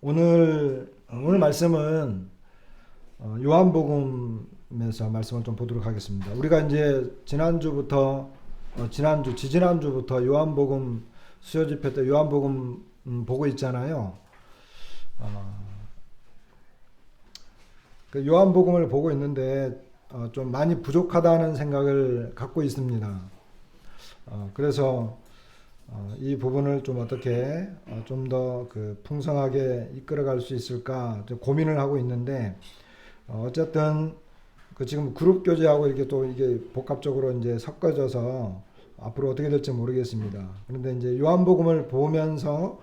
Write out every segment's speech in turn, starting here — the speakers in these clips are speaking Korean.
오늘 말씀은 요한복음에서 말씀을 좀 보도록 하겠습니다. 우리가 이제 지지난주부터 요한복음 수요 집회 때 요한복음 보고 있잖아요. 그 요한복음을 보고 있는데 좀 많이 부족하다는 생각을 갖고 있습니다. 그래서 이 부분을 좀 어떻게 좀 더 그 풍성하게 이끌어갈 수 있을까 좀 고민을 하고 있는데, 어쨌든 그 지금 그룹 교제하고 이렇게 또 이게 복합적으로 이제 섞어져서 앞으로 어떻게 될지 모르겠습니다. 그런데 이제 요한복음을 보면서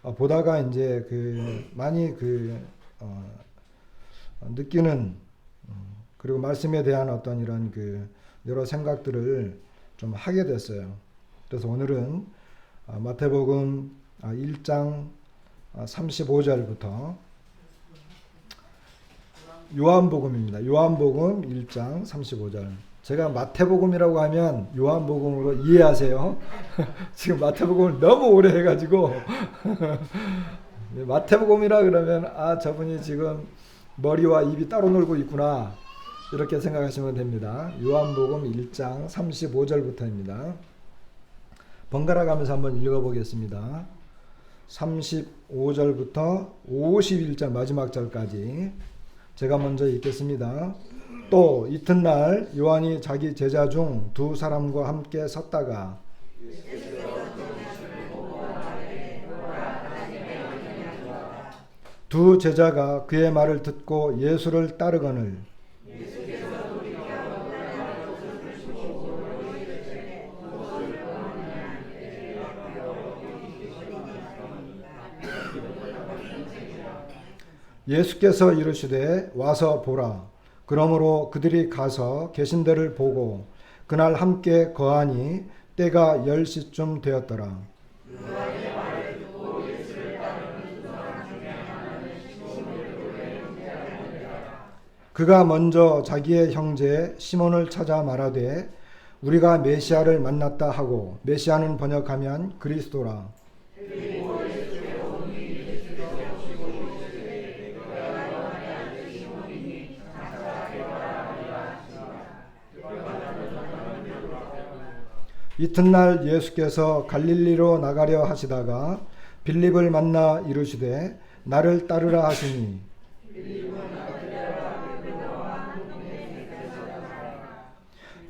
보다가 이제 그 많이 느끼는, 그리고 말씀에 대한 어떤 이런 그 여러 생각들을 좀 하게 됐어요. 그래서 오늘은 마태복음 1장 35절부터 요한복음입니다. 요한복음 1장 35절. 제가 마태복음이라고 하면 요한복음으로 이해하세요. 지금 마태복음을 너무 오래 해가지고 마태복음이라 그러면 저분이 지금 머리와 입이 따로 놀고 있구나, 이렇게 생각하시면 됩니다. 요한복음 1장 35절부터입니다. 번갈아 가면서 한번 읽어보겠습니다. 35절부터 51절 마지막 절까지 제가 먼저 읽겠습니다. 또 이튿날 요한이 자기 제자 중 두 사람과 함께 섰다가 두 제자가 그의 말을 듣고 예수를 따르거늘 예수께서 이르시되 와서 보라. 그러므로 그들이 가서 계신 데를 보고 그날 함께 거하니 때가 10시쯤 되었더라. 그가 먼저 자기의 형제 시몬을 찾아 말하되 우리가 메시아를 만났다 하고, 메시아는 번역하면 그리스도라. 이튿날 예수께서 갈릴리로 나가려 하시다가 빌립을 만나 이르시되 나를 따르라 하시니,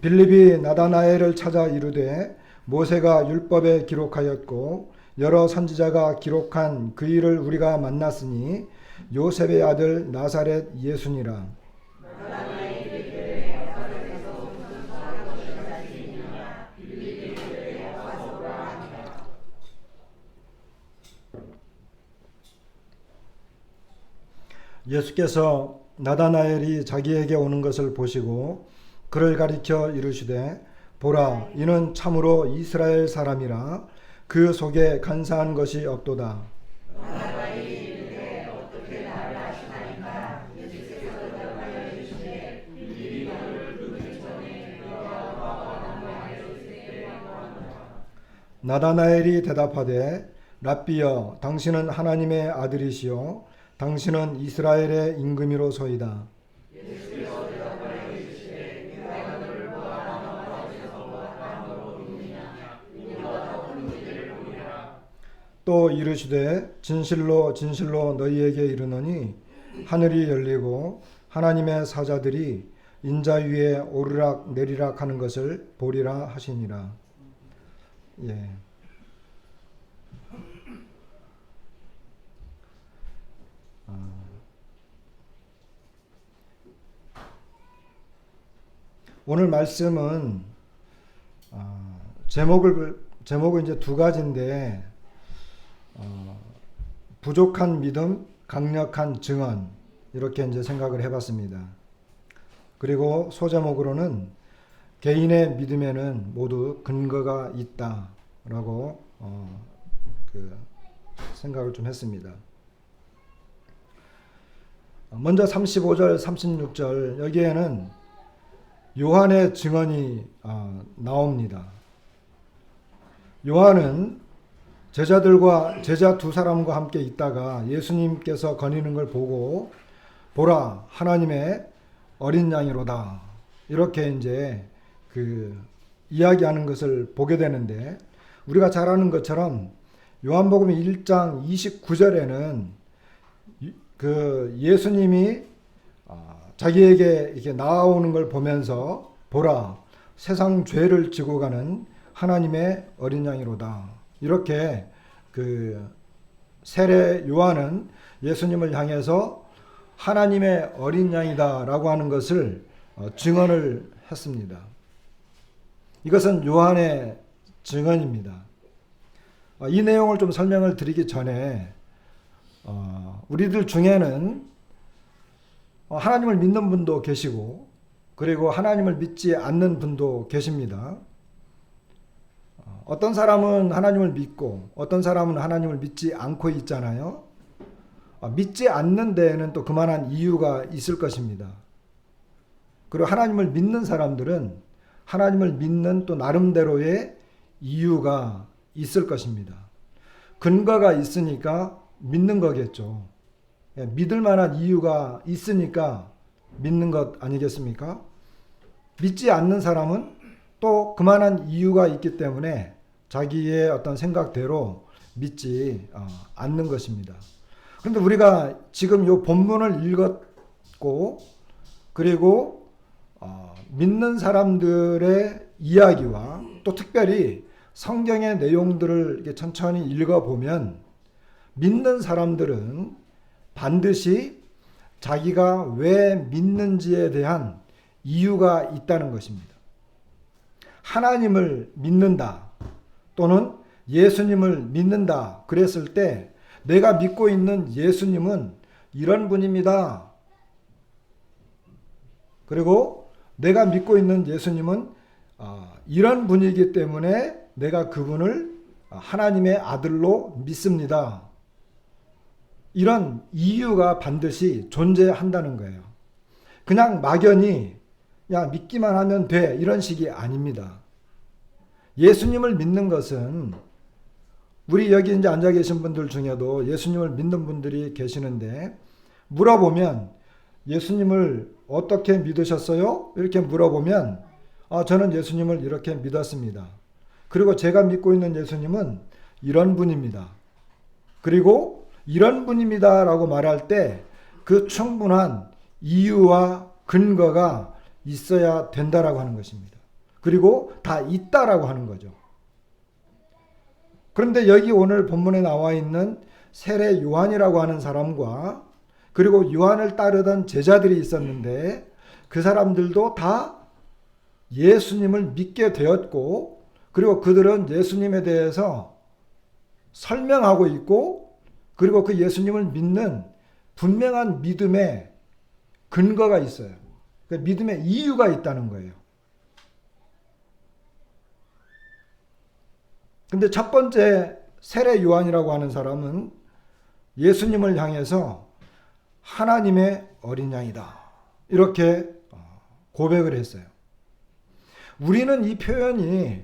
빌립이 나다나엘을 찾아 이르되 모세가 율법에 기록하였고 여러 선지자가 기록한 그 일을 우리가 만났으니 요셉의 아들 나사렛 예수니라. 예수께서 나다나엘이 자기에게 오는 것을 보시고 그를 가리켜 이르시되 보라, 이는 참으로 이스라엘 사람이라 그 속에 간사한 것이 없도다. 나다나엘이 대답하되 랍비여, 당신은 하나님의 아들이시요 당신은 이스라엘의 임금이로소이다. 또 이르시되 진실로 진실로 너희에게 이르노니 하늘이 열리고 하나님의 사자들이 인자 위에 오르락 내리락 하는 것을 보리라 하시니라. 예. 오늘 말씀은 제목은 이제 두 가지인데, 부족한 믿음, 강력한 증언, 이렇게 이제 생각을 해봤습니다. 그리고 소제목으로는 개인의 믿음에는 모두 근거가 있다라고 생각을 좀 했습니다. 먼저 35절, 36절 여기에는 요한의 증언이 나옵니다. 요한은 제자 두 사람과 함께 있다가 예수님께서 거니는 걸 보고 보라 하나님의 어린 양이로다 이렇게 이제 그 이야기하는 것을 보게 되는데, 우리가 잘 아는 것처럼 요한복음 1장 29절에는 그 예수님이 자기에게 이렇게 나아오는 걸 보면서 보라 세상 죄를 지고 가는 하나님의 어린 양이로다 이렇게 그 세례 요한은 예수님을 향해서 하나님의 어린 양이다라고 하는 것을 증언을 했습니다. 이것은 요한의 증언입니다. 이 내용을 좀 설명을 드리기 전에 우리들 중에는 하나님을 믿는 분도 계시고 그리고 하나님을 믿지 않는 분도 계십니다. 어떤 사람은 하나님을 믿고 어떤 사람은 하나님을 믿지 않고 있잖아요. 믿지 않는 데에는 또 그만한 이유가 있을 것입니다. 그리고 하나님을 믿는 사람들은 하나님을 믿는 또 나름대로의 이유가 있을 것입니다. 근거가 있으니까 믿는 거겠죠. 믿을 만한 이유가 있으니까 믿는 것 아니겠습니까? 믿지 않는 사람은 또 그만한 이유가 있기 때문에 자기의 어떤 생각대로 믿지 않는 것입니다. 그런데 우리가 지금 이 본문을 읽었고 그리고 믿는 사람들의 이야기와 또 특별히 성경의 내용들을 이렇게 천천히 읽어보면 믿는 사람들은 반드시 자기가 왜 믿는지에 대한 이유가 있다는 것입니다. 하나님을 믿는다 또는 예수님을 믿는다 그랬을 때 내가 믿고 있는 예수님은 이런 분입니다. 그리고 내가 믿고 있는 예수님은 이런 분이기 때문에 내가 그분을 하나님의 아들로 믿습니다. 이런 이유가 반드시 존재한다는 거예요. 그냥 막연히 야 믿기만 하면 돼 이런 식이 아닙니다. 예수님을 믿는 것은 우리 여기 이제 앉아 계신 분들 중에도 예수님을 믿는 분들이 계시는데 물어보면 예수님을 어떻게 믿으셨어요? 이렇게 물어보면 저는 예수님을 이렇게 믿었습니다. 그리고 제가 믿고 있는 예수님은 이런 분입니다. 그리고 이런 분입니다 라고 말할 때 그 충분한 이유와 근거가 있어야 된다라고 하는 것입니다. 그리고 다 있다라고 하는 거죠. 그런데 여기 오늘 본문에 나와 있는 세례 요한이라고 하는 사람과 그리고 요한을 따르던 제자들이 있었는데 그 사람들도 다 예수님을 믿게 되었고 그리고 그들은 예수님에 대해서 설명하고 있고 그리고 그 예수님을 믿는 분명한 믿음의 근거가 있어요. 그 믿음의 이유가 있다는 거예요. 근데 첫 번째 세례 요한이라고 하는 사람은 예수님을 향해서 하나님의 어린 양이다 이렇게 고백을 했어요. 우리는 이 표현이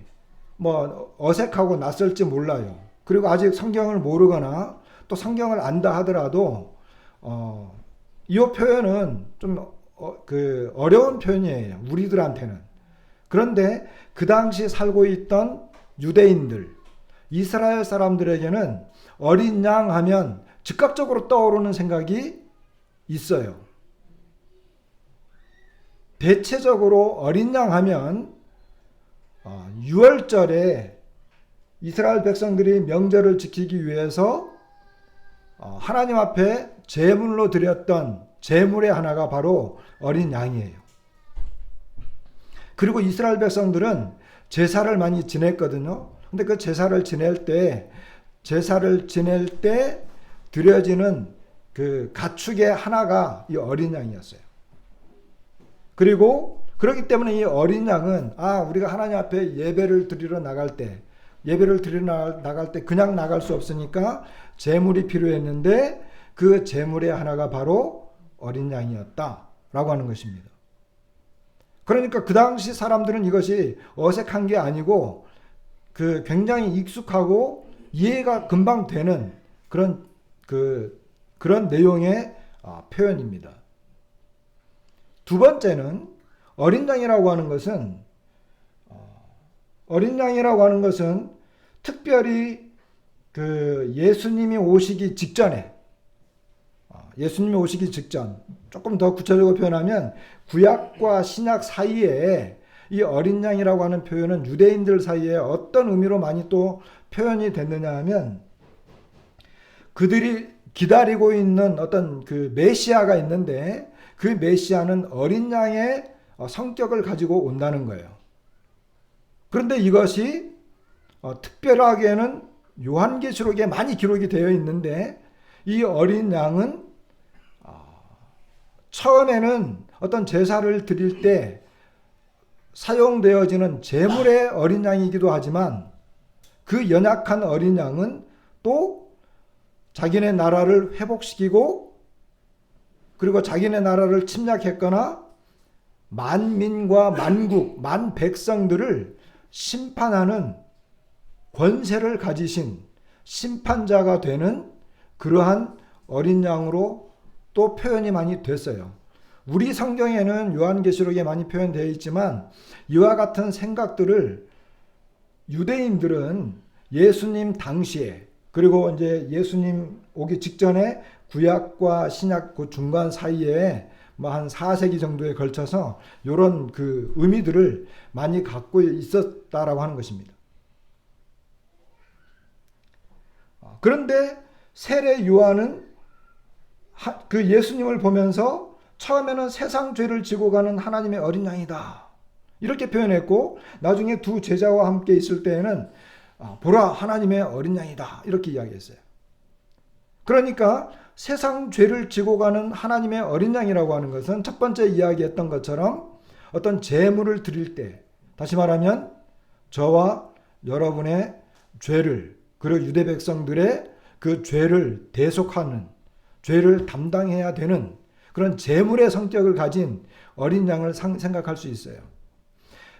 뭐 어색하고 낯설지 몰라요. 그리고 아직 성경을 모르거나 또 성경을 안다 하더라도 이 표현은 좀 어려운 표현이에요. 우리들한테는. 그런데 그 당시 살고 있던 유대인들, 이스라엘 사람들에게는 어린 양 하면 즉각적으로 떠오르는 생각이 있어요. 대체적으로 어린 양 하면 유월절에 이스라엘 백성들이 명절을 지키기 위해서 하나님 앞에 제물로 드렸던 제물의 하나가 바로 어린 양이에요. 그리고 이스라엘 백성들은 제사를 많이 지냈거든요. 근데 그 제사를 지낼 때 드려지는 그 가축의 하나가 이 어린 양이었어요. 그리고 그렇기 때문에 이 어린 양은 우리가 하나님 앞에 예배를 드리러 나갈 때 그냥 나갈 수 없으니까 제물이 필요했는데 그 제물의 하나가 바로 어린 양이었다라고 하는 것입니다. 그러니까 그 당시 사람들은 이것이 어색한 게 아니고 그 굉장히 익숙하고 이해가 금방 되는 그런 내용의 표현입니다. 두 번째는 어린 양이라고 하는 것은 특별히 예수님이 오시기 직전, 조금 더 구체적으로 표현하면 구약과 신약 사이에 이 어린 양이라고 하는 표현은 유대인들 사이에 어떤 의미로 많이 또 표현이 됐느냐 하면, 그들이 기다리고 있는 어떤 그 메시아가 있는데 그 메시아는 어린 양의 성격을 가지고 온다는 거예요. 그런데 이것이 특별하게는 요한계시록에 많이 기록이 되어 있는데, 이 어린 양은 처음에는 어떤 제사를 드릴 때 사용되어지는 제물의 어린 양이기도 하지만, 그 연약한 어린 양은 또 자기네 나라를 회복시키고, 그리고 자기네 나라를 침략했거나 만민과 만국, 만백성들을 심판하는 권세를 가지신 심판자가 되는 그러한 어린 양으로 또 표현이 많이 됐어요. 우리 성경에는 요한계시록에 많이 표현되어 있지만, 이와 같은 생각들을 유대인들은 예수님 당시에, 그리고 이제 예수님 오기 직전에 구약과 신약 그 중간 사이에 뭐 한 4세기 정도에 걸쳐서 이런 그 의미들을 많이 갖고 있었다라고 하는 것입니다. 그런데 세례 요한은 그 예수님을 보면서 처음에는 세상 죄를 지고 가는 하나님의 어린 양이다, 이렇게 표현했고, 나중에 두 제자와 함께 있을 때에는 보라, 하나님의 어린 양이다, 이렇게 이야기했어요. 그러니까 세상 죄를 지고 가는 하나님의 어린 양이라고 하는 것은 첫 번째 이야기했던 것처럼 어떤 제물을 드릴 때, 다시 말하면 저와 여러분의 죄를, 그리고 유대 백성들의 그 죄를 대속하는, 죄를 담당해야 되는 그런 제물의 성격을 가진 어린 양을 생각할 수 있어요.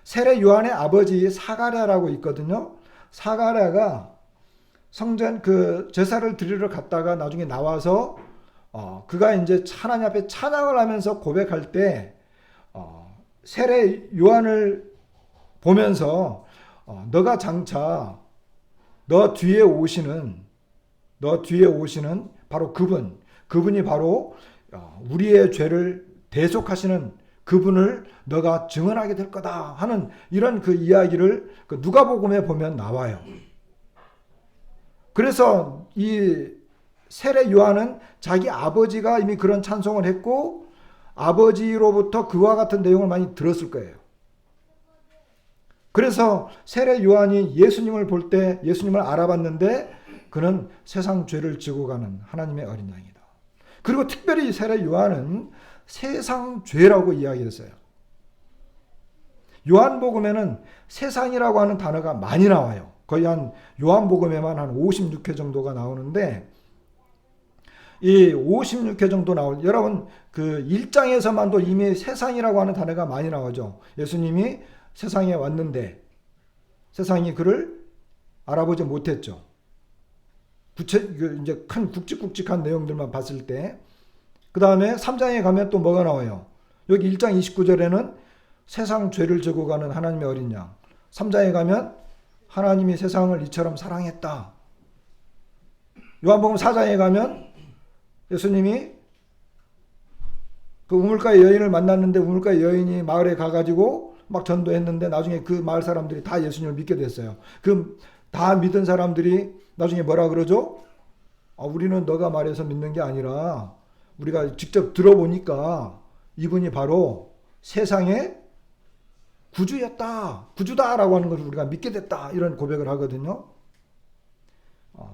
세례 요한의 아버지 사가랴라고 있거든요. 사가랴가 성전 그 제사를 드리러 갔다가 나중에 나와서 그가 이제 하나님 앞에 찬양을 하면서 고백할 때 세례 요한을 보면서 너가 장차 너 뒤에 오시는 바로 그분이 바로 우리의 죄를 대속하시는 그분을 너가 증언하게 될 거다 하는 이런 그 이야기를 그 누가복음에 보면 나와요. 그래서 이 세례 요한은 자기 아버지가 이미 그런 찬송을 했고, 아버지로부터 그와 같은 내용을 많이 들었을 거예요. 그래서 세례 요한이 예수님을 볼 때 예수님을 알아봤는데, 그는 세상 죄를 지고 가는 하나님의 어린 양이다. 그리고 특별히 세례 요한은 세상 죄라고 이야기했어요. 요한복음에는 세상이라고 하는 단어가 많이 나와요. 거의 한 요한복음에만 한 56회 정도가 나오는데, 이 56회 정도 여러분 그 1장에서만도 이미 세상이라고 하는 단어가 많이 나오죠. 예수님이 세상에 왔는데 세상이 그를 알아보지 못했죠. 이제 큰 굵직굵직한 내용들만 봤을 때, 그 다음에 3장에 가면 또 뭐가 나와요? 여기 1장 29절에는 세상 죄를 지고 가는 하나님의 어린 양. 3장에 가면 하나님이 세상을 이처럼 사랑했다. 요한복음 4장에 가면 예수님이 그 우물가의 여인을 만났는데, 우물가의 여인이 마을에 가가지고 막 전도했는데 나중에 그 마을 사람들이 다 예수님을 믿게 됐어요. 그 다 믿은 사람들이 나중에 뭐라 그러죠? 우리는 너가 말해서 믿는 게 아니라 우리가 직접 들어보니까 이분이 바로 세상의 구주다라고 하는 것을 우리가 믿게 됐다, 이런 고백을 하거든요.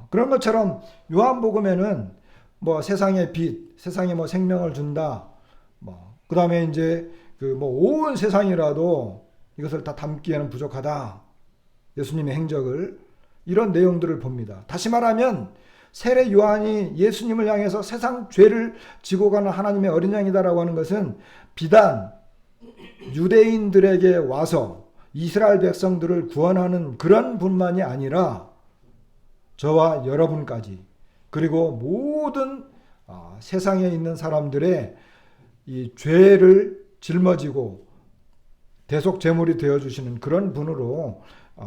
그런 것처럼 요한복음에는 뭐 세상의 빛, 세상에 뭐 생명을 준다, 그 다음에 이제 온 세상이라도 이것을 다 담기에는 부족하다, 예수님의 행적을, 이런 내용들을 봅니다. 다시 말하면 세례 요한이 예수님을 향해서 세상 죄를 지고 가는 하나님의 어린 양이다라고 하는 것은 비단 유대인들에게 와서 이스라엘 백성들을 구원하는 그런 분만이 아니라 저와 여러분까지, 그리고 모든 세상에 있는 사람들의 이 죄를 짊어지고 대속 제물이 되어 주시는 그런 분으로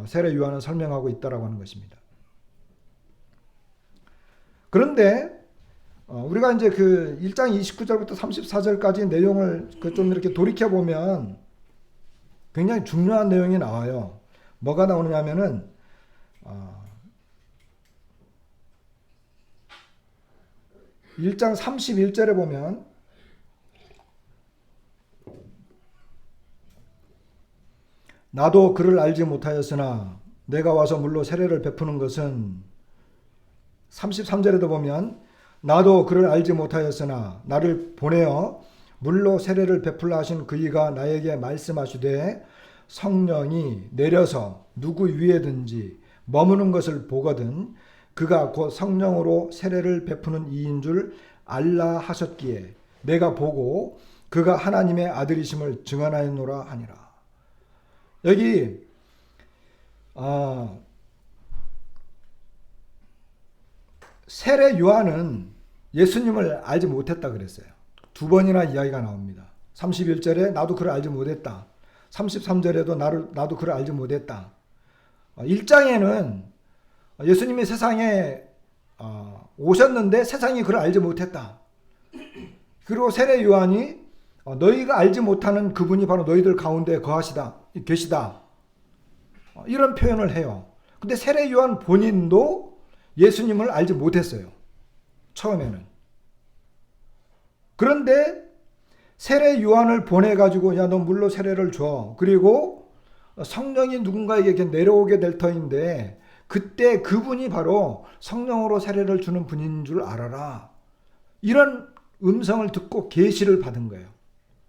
세례 요한은 설명하고 있다라고 하는 것입니다. 그런데 우리가 이제 그 1장 29절부터 34절까지 내용을 좀 이렇게 돌이켜 보면 굉장히 중요한 내용이 나와요. 뭐가 나오느냐면은 1장 31절에 보면 나도 그를 알지 못하였으나 내가 와서 물로 세례를 베푸는 것은, 33절에도 보면 나도 그를 알지 못하였으나 나를 보내어 물로 세례를 베풀라 하신 그이가 나에게 말씀하시되 성령이 내려서 누구 위에든지 머무는 것을 보거든 그가 곧 성령으로 세례를 베푸는 이인 줄 알라 하셨기에 내가 보고 그가 하나님의 아들이심을 증언하였노라 하니라. 여기 세례 요한은 예수님을 알지 못했다 그랬어요. 두 번이나 이야기가 나옵니다. 31절에 나도 그를 알지 못했다. 33절에도 나도 그를 알지 못했다. 1장에는 예수님이 세상에 오셨는데 세상이 그를 알지 못했다. 그리고 세례 요한이 너희가 알지 못하는 그분이 바로 너희들 가운데 계시다. 이런 표현을 해요. 근데 세례 요한 본인도 예수님을 알지 못했어요. 처음에는. 그런데 세례 요한을 보내가지고 야, 너 물로 세례를 줘. 그리고 성령이 누군가에게 이렇게 내려오게 될 터인데 그때 그분이 바로 성령으로 세례를 주는 분인 줄 알아라. 이런 음성을 듣고 계시를 받은 거예요.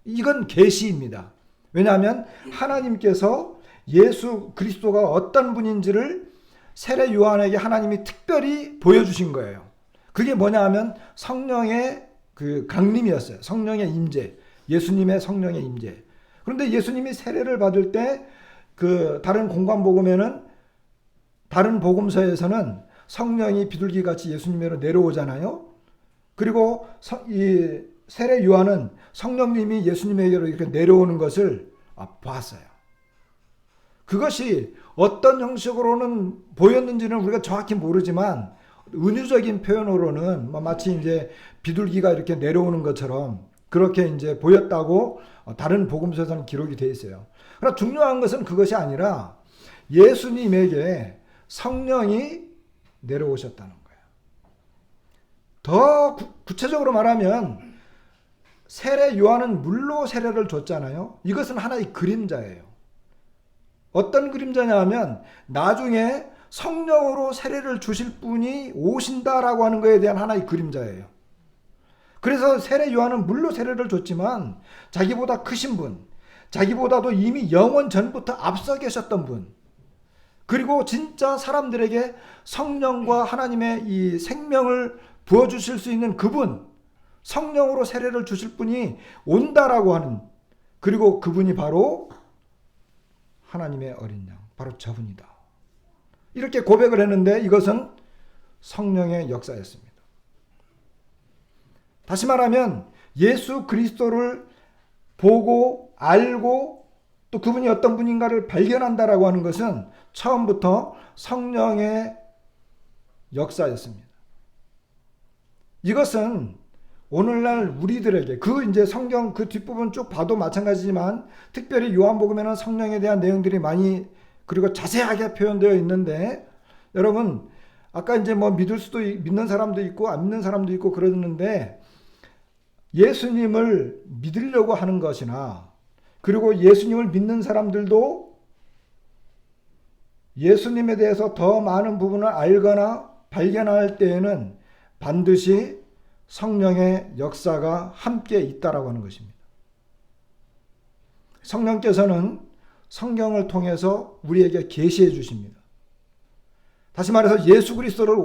이건 계시입니다. 왜냐하면 하나님께서 예수 그리스도가 어떤 분인지를 세례 요한에게 하나님이 특별히 보여주신 거예요. 그게 뭐냐 하면 성령의 그 강림이었어요. 성령의 임재, 예수님의 성령의 임재. 그런데 예수님이 세례를 받을 때 그 다른 공관복음에는, 다른 복음서에서는 성령이 비둘기같이 예수님으로 내려오잖아요. 그리고 이 세례 요한은 성령님이 예수님에게로 이렇게 내려오는 것을 봤어요. 그것이 어떤 형식으로는 보였는지는 우리가 정확히 모르지만 은유적인 표현으로는 마치 이제 비둘기가 이렇게 내려오는 것처럼 그렇게 이제 보였다고 다른 복음서에서는 기록이 되어 있어요. 그러나 중요한 것은 그것이 아니라 예수님에게 성령이 내려오셨다는 거예요. 더 구체적으로 말하면 세례 요한은 물로 세례를 줬잖아요. 이것은 하나의 그림자예요. 어떤 그림자냐 하면 나중에 성령으로 세례를 주실 분이 오신다라고 하는 것에 대한 하나의 그림자예요. 그래서 세례 요한은 물로 세례를 줬지만 자기보다 크신 분, 자기보다도 이미 영원 전부터 앞서 계셨던 분, 그리고 진짜 사람들에게 성령과 하나님의 이 생명을 부어주실 수 있는 그분, 성령으로 세례를 주실 분이 온다라고 하는, 그리고 그분이 바로 하나님의 어린 양, 바로 저분이다. 이렇게 고백을 했는데 이것은 성령의 역사였습니다. 다시 말하면 예수 그리스도를 보고 알고 또 그분이 어떤 분인가를 발견한다라고 하는 것은 처음부터 성령의 역사였습니다. 이것은 오늘날 우리들에게 이제 성경 그 뒷부분 쭉 봐도 마찬가지지만 특별히 요한복음에는 성령에 대한 내용들이 많이 그리고 자세하게 표현되어 있는데 여러분 아까 이제 뭐 믿는 사람도 있고 안 믿는 사람도 있고 그러는데 예수님을 믿으려고 하는 것이나 그리고 예수님을 믿는 사람들도 예수님에 대해서 더 많은 부분을 알거나 발견할 때에는 반드시 성령의 역사가 함께 있다라고 하는 것입니다. 성령께서는 성경을 통해서 우리에게 계시해 주십니다. 다시 말해서 예수 그리스도를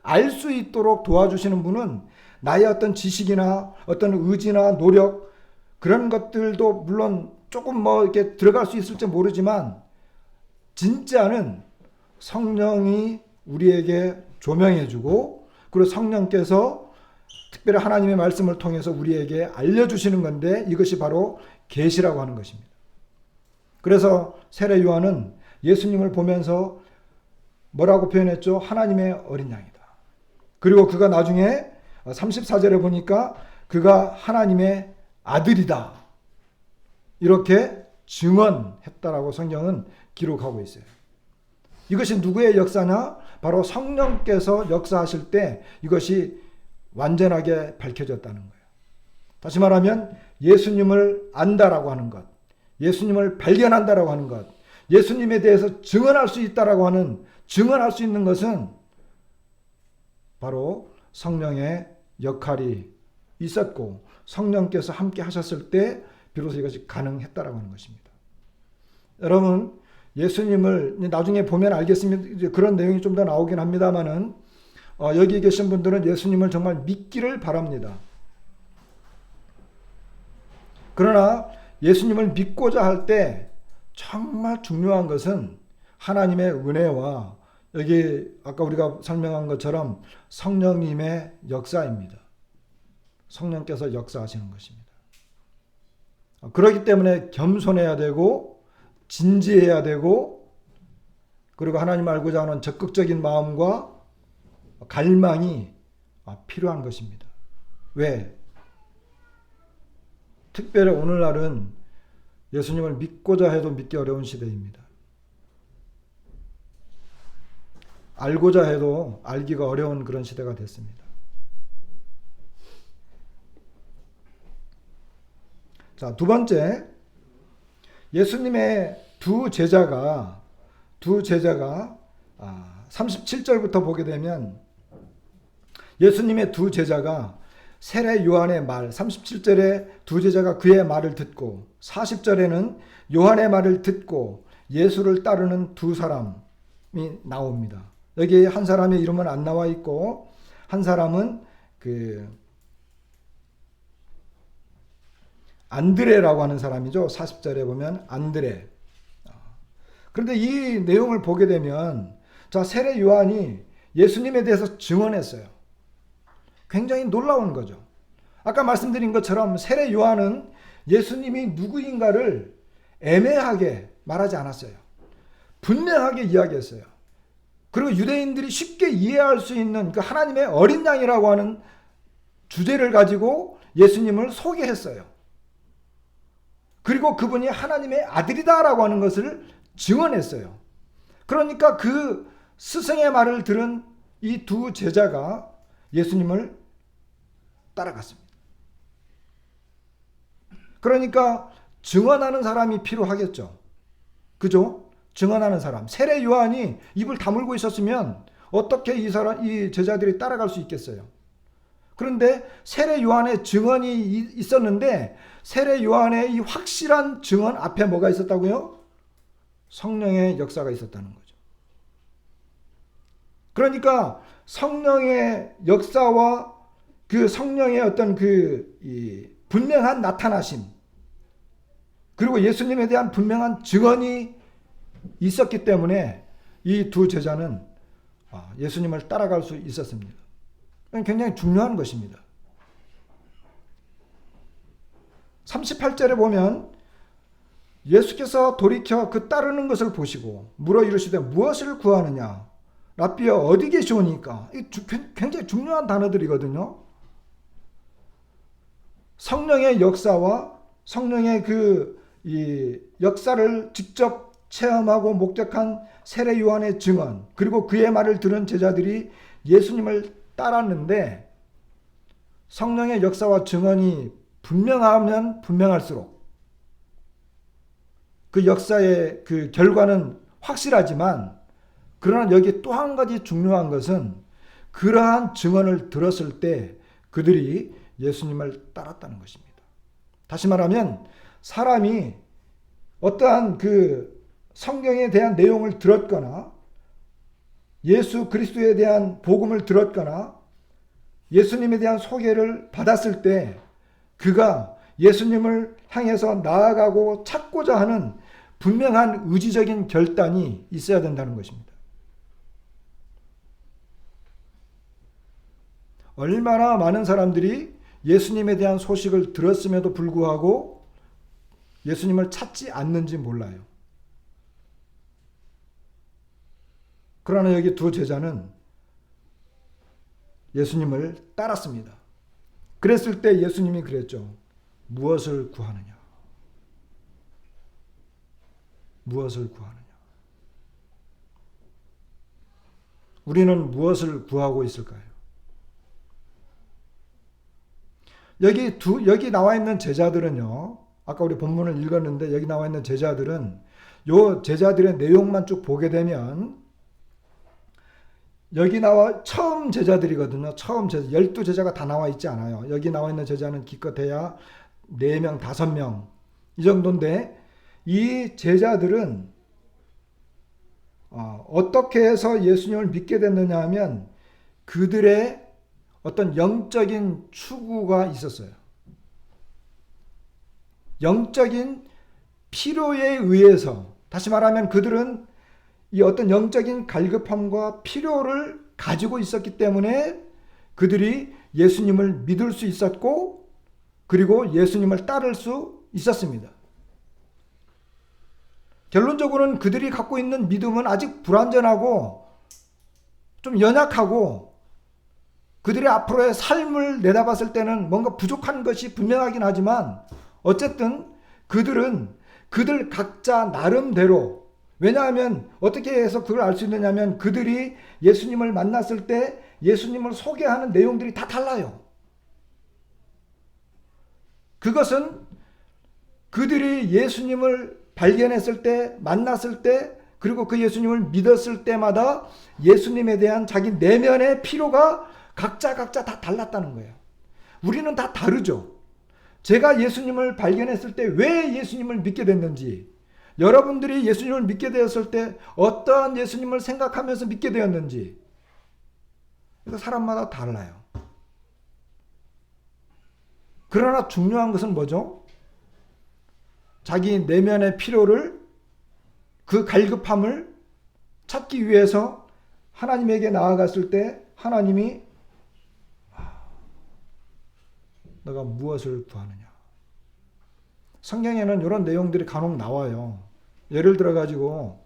알 수 있도록 도와주시는 분은 나의 어떤 지식이나 어떤 의지나 노력 그런 것들도 물론 조금 이렇게 들어갈 수 있을지 모르지만 진짜는 성령이 우리에게 조명해주고, 그리고 성령께서 특별히 하나님의 말씀을 통해서 우리에게 알려주시는 건데, 이것이 바로 계시라고 하는 것입니다. 그래서 세례 요한은 예수님을 보면서 뭐라고 표현했죠? 하나님의 어린 양이다. 그리고 그가 나중에 34절에 보니까 그가 하나님의 아들이다, 이렇게 증언했다라고 성경은 기록하고 있어요. 이것이 누구의 역사냐? 바로 성령께서 역사하실 때 이것이 완전하게 밝혀졌다는 거예요. 다시 말하면 예수님을 안다라고 하는 것, 예수님을 발견한다라고 하는 것, 예수님에 대해서 증언할 수 있다라고 하는, 증언할 수 있는 것은 바로 성령의 역할이 있었고, 성령께서 함께 하셨을 때 비로소 이것이 가능했다라고 하는 것입니다. 여러분, 예수님을 나중에 보면 알겠습니다. 그런 내용이 좀 더 나오긴 합니다만은, 여기 계신 분들은 예수님을 정말 믿기를 바랍니다. 그러나 예수님을 믿고자 할 때 정말 중요한 것은 하나님의 은혜와, 여기 아까 우리가 설명한 것처럼 성령님의 역사입니다. 성령께서 역사하시는 것입니다. 그렇기 때문에 겸손해야 되고, 진지해야 되고, 그리고 하나님 알고자 하는 적극적인 마음과 갈망이 필요한 것입니다. 왜? 특별히 오늘날은 예수님을 믿고자 해도 믿기 어려운 시대입니다. 알고자 해도 알기가 어려운 그런 시대가 됐습니다. 자, 두 번째, 예수님의 두 제자가 37절부터 보게 되면 예수님의 두 제자가 세례 요한의 말, 37절에 두 제자가 그의 말을 듣고, 40절에는 요한의 말을 듣고 예수를 따르는 두 사람이 나옵니다. 여기 한 사람의 이름은 안 나와 있고, 한 사람은 안드레라고 하는 사람이죠. 40절에 보면 안드레. 그런데 이 내용을 보게 되면, 자, 세례 요한이 예수님에 대해서 증언했어요. 굉장히 놀라운 거죠. 아까 말씀드린 것처럼 세례 요한은 예수님이 누구인가를 애매하게 말하지 않았어요. 분명하게 이야기했어요. 그리고 유대인들이 쉽게 이해할 수 있는 그 하나님의 어린 양이라고 하는 주제를 가지고 예수님을 소개했어요. 그리고 그분이 하나님의 아들이다라고 하는 것을 증언했어요. 그러니까 그 스승의 말을 들은 이 두 제자가 예수님을 따라갔습니다. 그러니까 증언하는 사람이 필요하겠죠. 그죠? 증언하는 사람. 세례 요한이 입을 다물고 있었으면 어떻게 이 제자들이 따라갈 수 있겠어요? 그런데 세례 요한의 증언이 있었는데, 세례 요한의 이 확실한 증언 앞에 뭐가 있었다고요? 성령의 역사가 있었다는 거죠. 그러니까 성령의 역사와 그 성령의 어떤 이 분명한 나타나심, 그리고 예수님에 대한 분명한 증언이 있었기 때문에 이 두 제자는 예수님을 따라갈 수 있었습니다. 굉장히 중요한 것입니다. 38절에 보면 예수께서 돌이켜 그 따르는 것을 보시고 물어 이르시되 무엇을 구하느냐? 랍비여 어디 계시오니까? 굉장히 중요한 단어들이거든요. 성령의 역사와 성령의 이 역사를 직접 체험하고 목격한 세례 요한의 증언, 그리고 그의 말을 들은 제자들이 예수님을 따랐는데, 성령의 역사와 증언이 분명하면 분명할수록 그 역사의 그 결과는 확실하지만, 그러나 여기 또 한 가지 중요한 것은 그러한 증언을 들었을 때 그들이 예수님을 따랐다는 것입니다. 다시 말하면 사람이 어떠한 그 성경에 대한 내용을 들었거나 예수 그리스도에 대한 복음을 들었거나 예수님에 대한 소개를 받았을 때 그가 예수님을 향해서 나아가고 찾고자 하는 분명한 의지적인 결단이 있어야 된다는 것입니다. 얼마나 많은 사람들이 예수님에 대한 소식을 들었음에도 불구하고 예수님을 찾지 않는지 몰라요. 그러나 여기 두 제자는 예수님을 따랐습니다. 그랬을 때 예수님이 그랬죠. 무엇을 구하느냐? 무엇을 구하느냐? 우리는 무엇을 구하고 있을까요? 여기 나와 있는 제자들은요. 아까 우리 본문을 읽었는데 여기 나와 있는 제자들은 요 제자들의 내용만 쭉 보게 되면 여기 나와 처음 제자들이거든요. 처음 제자 12제자가 다 나와 있지 않아요. 여기 나와 있는 제자는 기껏해야 4명, 5명 이 정도인데 이 제자들은 어떻게 해서 예수님을 믿게 됐느냐 하면 그들의 어떤 영적인 추구가 있었어요. 영적인 필요에 의해서, 다시 말하면 그들은 이 어떤 영적인 갈급함과 필요를 가지고 있었기 때문에 그들이 예수님을 믿을 수 있었고 그리고 예수님을 따를 수 있었습니다. 결론적으로는 그들이 갖고 있는 믿음은 아직 불완전하고 좀 연약하고 그들의 앞으로의 삶을 내다봤을 때는 뭔가 부족한 것이 분명하긴 하지만 어쨌든 그들은 그들 각자 나름대로, 왜냐하면 어떻게 해서 그걸 알 수 있느냐면 그들이 예수님을 만났을 때 예수님을 소개하는 내용들이 다 달라요. 그것은 그들이 예수님을 발견했을 때, 만났을 때, 그리고 그 예수님을 믿었을 때마다 예수님에 대한 자기 내면의 필요가 각자 다 달랐다는 거예요. 우리는 다 다르죠. 제가 예수님을 발견했을 때 왜 예수님을 믿게 됐는지, 여러분들이 예수님을 믿게 되었을 때 어떠한 예수님을 생각하면서 믿게 되었는지, 이거 사람마다 달라요. 그러나 중요한 것은 뭐죠? 자기 내면의 필요를, 그 갈급함을 찾기 위해서 하나님에게 나아갔을 때 하나님이 너가 무엇을 구하느냐. 성경에는 이런 내용들이 간혹 나와요. 예를 들어 가지고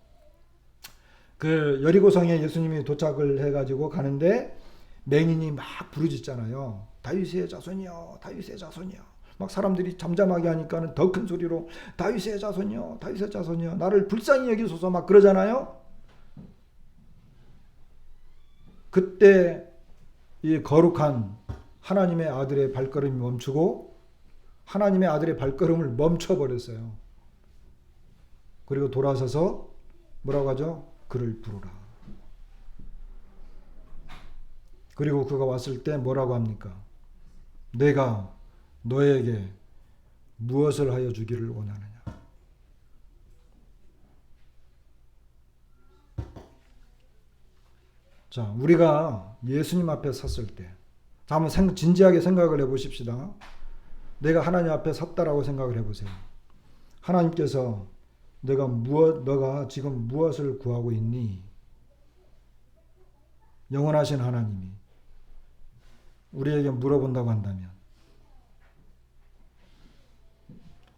그 여리고성에 예수님이 도착을 해 가지고 가는데 맹인이 막 부르짖잖아요. 다윗의 자손이여, 다윗의 자손이여. 막 사람들이 잠잠하게 하니까는 더 큰 소리로 다윗의 자손이여, 다윗의 자손이여, 나를 불쌍히 여기소서 막 그러잖아요. 그때 이 거룩한 하나님의 아들의 발걸음이 멈추고 하나님의 아들의 발걸음을 멈춰버렸어요. 그리고 돌아서서 뭐라고 하죠? 그를 부르라. 그리고 그가 왔을 때 뭐라고 합니까? 내가 너에게 무엇을 하여 주기를 원하느냐. 자, 우리가 예수님 앞에 섰을 때, 자, 한번 진지하게 생각을 해보십시다. 내가 하나님 앞에 섰다라고 생각을 해보세요. 하나님께서 너가 지금 무엇을 구하고 있니? 영원하신 하나님이 우리에게 물어본다고 한다면,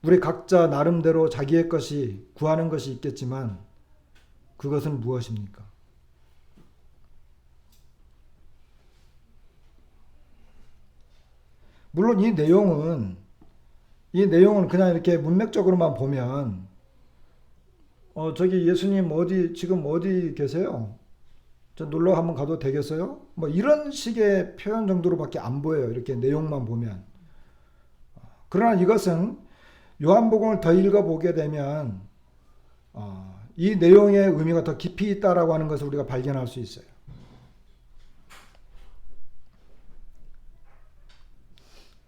우리 각자 나름대로 자기의 것이 구하는 것이 있겠지만 그것은 무엇입니까? 물론 이 내용은 그냥 이렇게 문맥적으로만 보면 저기 예수님 지금 어디 계세요? 저 놀러 한번 가도 되겠어요? 뭐 이런 식의 표현 정도로밖에 안 보여요. 이렇게 내용만 보면. 그러나 이것은 요한복음을 더 읽어보게 되면 이 내용의 의미가 더 깊이 있다라고 하는 것을 우리가 발견할 수 있어요.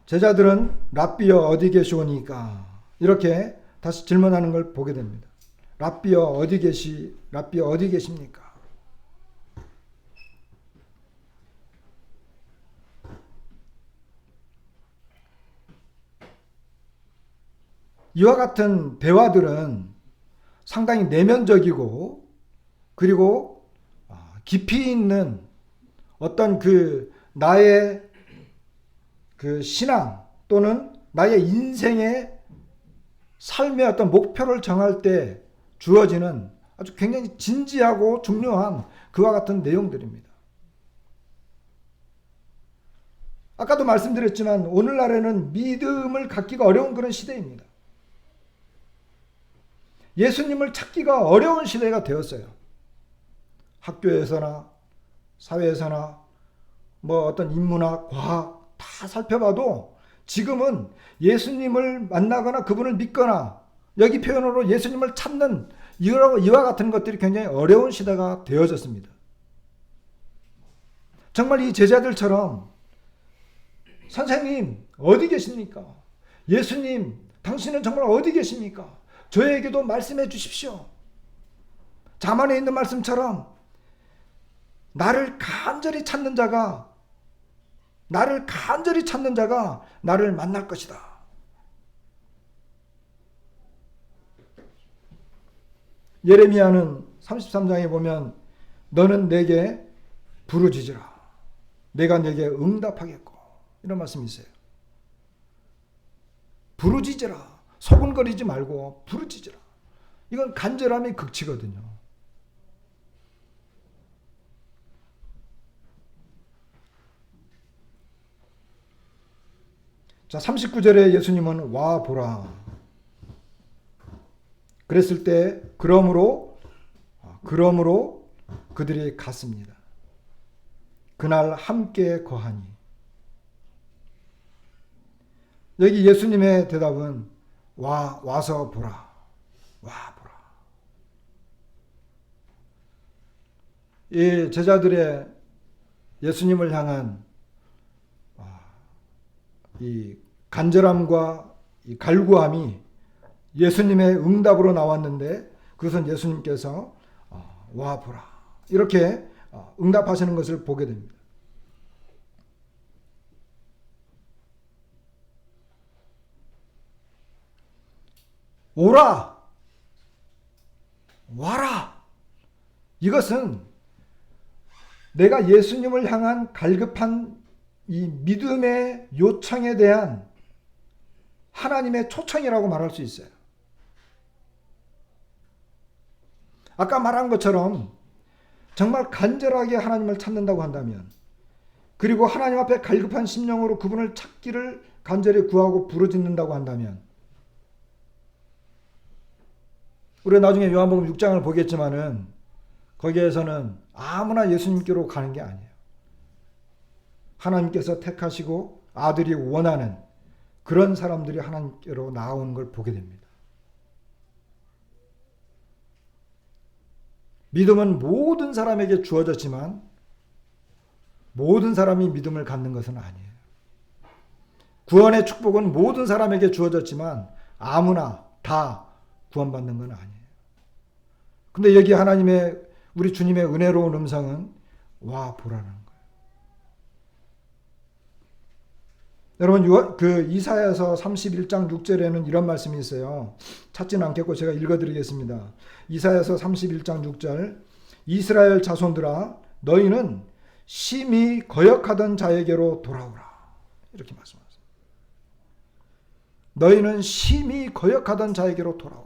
제자들은 랍비여 어디 계시오니까 이렇게 다시 질문하는 걸 보게 됩니다. 랍비여 어디 계십니까? 이와 같은 대화들은 상당히 내면적이고 그리고 깊이 있는 어떤 그 나의 그 신앙 또는 나의 인생의 삶의 어떤 목표를 정할 때 주어지는 아주 굉장히 진지하고 중요한 그와 같은 내용들입니다. 아까도 말씀드렸지만 오늘날에는 믿음을 갖기가 어려운 그런 시대입니다. 예수님을 찾기가 어려운 시대가 되었어요. 학교에서나 사회에서나 뭐 어떤 인문학, 과학 다 살펴봐도 지금은 예수님을 만나거나 그분을 믿거나 여기 표현으로 예수님을 찾는 이와 같은 것들이 굉장히 어려운 시대가 되어졌습니다. 정말 이 제자들처럼 선생님 어디 계십니까? 예수님 당신은 정말 어디 계십니까? 저에게도 말씀해 주십시오. 자만에 있는 말씀처럼 나를 간절히 찾는 자가 나를 만날 것이다. 예레미야는 33장에 보면 너는 내게 부르짖으라. 내가 내게 응답하겠고. 이런 말씀이 있어요. 부르짖으라. 소근거리지 말고 부르짖으라. 이건 간절함의 극치거든요. 자, 39절에 예수님은 와 보라. 그랬을 때 그러므로 그들이 갔습니다. 그날 함께 거하니. 여기 예수님의 대답은 와서 보라. 와 보라. 이 제자들의 예수님을 향한 이 간절함과 이 갈구함이 예수님의 응답으로 나왔는데 그것은 예수님께서 와 보라 이렇게 응답하시는 것을 보게 됩니다. 오라 와라. 이것은 내가 예수님을 향한 갈급한 이 믿음의 요청에 대한 하나님의 초청이라고 말할 수 있어요. 아까 말한 것처럼 정말 간절하게 하나님을 찾는다고 한다면, 그리고 하나님 앞에 갈급한 심령으로 그분을 찾기를 간절히 구하고 부르짖는다고 한다면, 우리가 나중에 요한복음 6장을 보겠지만은 거기에서는 아무나 예수님께로 가는 게 아니에요. 하나님께서 택하시고 아들이 원하는 그런 사람들이 하나님께로 나오는 걸 보게 됩니다. 믿음은 모든 사람에게 주어졌지만 모든 사람이 믿음을 갖는 것은 아니에요. 구원의 축복은 모든 사람에게 주어졌지만 아무나 다 구원받는 건 아니에요. 근데 여기 하나님의 우리 주님의 은혜로운 음성은 와 보라는 거예요. 여러분 그 이사야서 31장 6절에는 이런 말씀이 있어요. 찾지는 않겠고 제가 읽어드리겠습니다. 이사야서 31장 6절 이스라엘 자손들아 너희는 심히 거역하던 자에게로 돌아오라. 이렇게 말씀하세요. 너희는 심히 거역하던 자에게로 돌아오라.